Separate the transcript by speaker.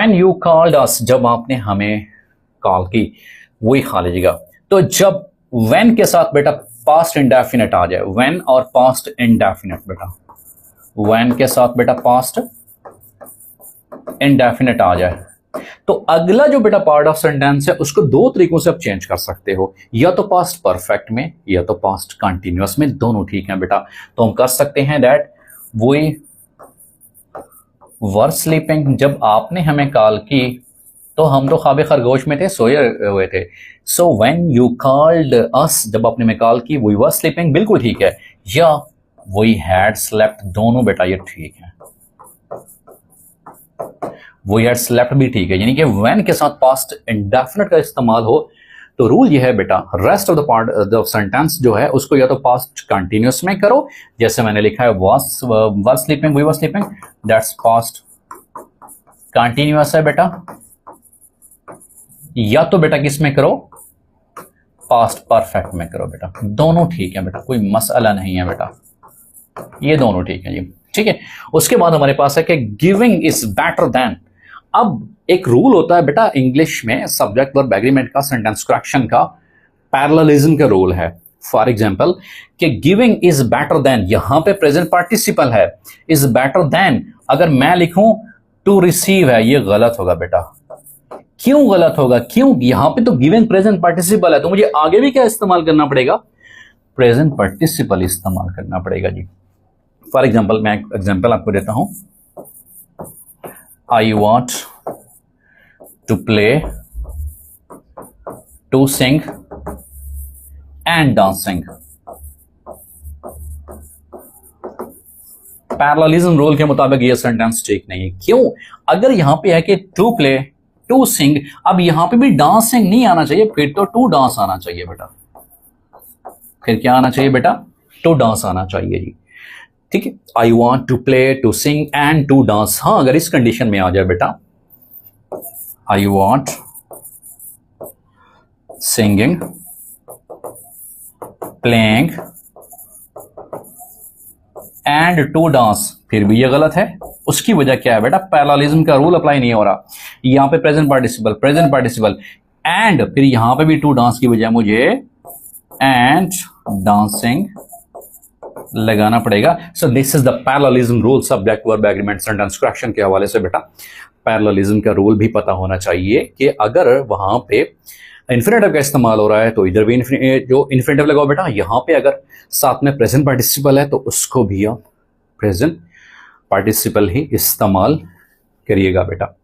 Speaker 1: When you called अस, जब आपने हमें कॉल की, वही खा लीजिएगा। तो जब व्हेन के साथ बेटा पास्ट इंडेफिनिट आ जाए, व्हेन और पास्ट इंडेफिनिट बेटा, व्हेन के साथ बेटा पास्ट इंडेफिनिट आ जाए, तो अगला जो बेटा पार्ट ऑफ सेंटेंस है उसको दो तरीकों से आप चेंज कर सकते हो, या तो पास्ट परफेक्ट में या तो पास्ट कंटिन्यूअस में, दोनों ठीक है बेटा। तो हम कर सकते हैं दैट वी वर स्लीपिंग, जब आपने हमें कॉल की तो हम तो ख्वाब खरगोश में थे, सोए हुए थे। सो व्हेन यू कॉल्ड अस, जब आपने हमें कॉल की, वी वर स्लीपिंग, बिल्कुल ठीक है। या वी हैड स्लेप्ट, दोनों बेटा ये ठीक है। वी हैड स्लेप्ट भी ठीक है, यानी कि व्हेन के साथ पास्ट इंडेफिनिट का इस्तेमाल हो तो रूल ये है बेटा, rest of the part of sentence जो है उसको या तो पास्ट कंटिन्यूअस में करो, जैसे मैंने लिखा है were sleeping, we were sleeping, that's past continuous है बेटा। या तो बेटा किस में करो, पास्ट परफेक्ट में करो बेटा, दोनों ठीक है बेटा, कोई मसला नहीं है बेटा, ये दोनों ठीक है जी। ठीक है, उसके बाद हमारे पास है कि गिविंग इज बेटर देन। अब एक रूल होता है बेटा इंग्लिश में सब्जेक्ट वर्ब एग्रीमेंट का, सेंटेंस करेक्शन का, पैरेललिज्म का रूल है। फॉर एग्जांपल कि गिविंग इज बेटर देन, यहां पे प्रेजेंट पार्टिसिपल है, इज बेटर देन, अगर मैं लिखूं टू रिसीव है, ये गलत होगा बेटा। क्यों गलत होगा? क्यों? यहां पे तो गिवन प्रेजेंट पार्टिसिपल है, तो मुझे आगे भी क्या इस्तेमाल करना पड़ेगा? प्रेजेंट पार्टिसिपल इस्तेमाल करना पड़ेगा जी। फॉर एग्जाम्पल मैं एक एग्जाम्पल आपको देता हूं, I want to play, to sing and dancing. Parallelism rule के मुताबिक ये सेंटेंस ठीक नहीं है। क्यों? अगर यहां पे है कि टू प्ले, टू सिंग, अब यहां पे भी डांसिंग नहीं आना चाहिए, फिर तो टू डांस आना चाहिए बेटा। फिर क्या आना चाहिए बेटा? टू डांस आना चाहिए जी। ठीक है, I want to play, to sing and to dance. हाँ, अगर इस कंडीशन में आ जाए बेटा, I want singing, playing and to dance, फिर भी ये गलत है। उसकी वजह क्या है बेटा? पैरेललिज्म का रूल अप्लाई नहीं हो रहा। यहां पे प्रेजेंट पार्टिसिपल एंड, फिर यहां पे भी टू डांस की वजह मुझे एंड डांसिंग लगाना पड़ेगा। So this is the parallelism rule, subject verb agreement sentence correction के हवाले से बेटा पैरेललिज्म का रूल भी पता होना चाहिए कि अगर वहां पे इन्फिनेटिव का इस्तेमाल हो रहा है तो इधर भी जो इन्फिनेटिव लगाओ बेटा। यहां पे अगर साथ में प्रेजेंट पार्टिसिपल है तो उसको भी आप प्रेजेंट पार्टिसिपल ही इस्तेमाल करिएगा बेटा।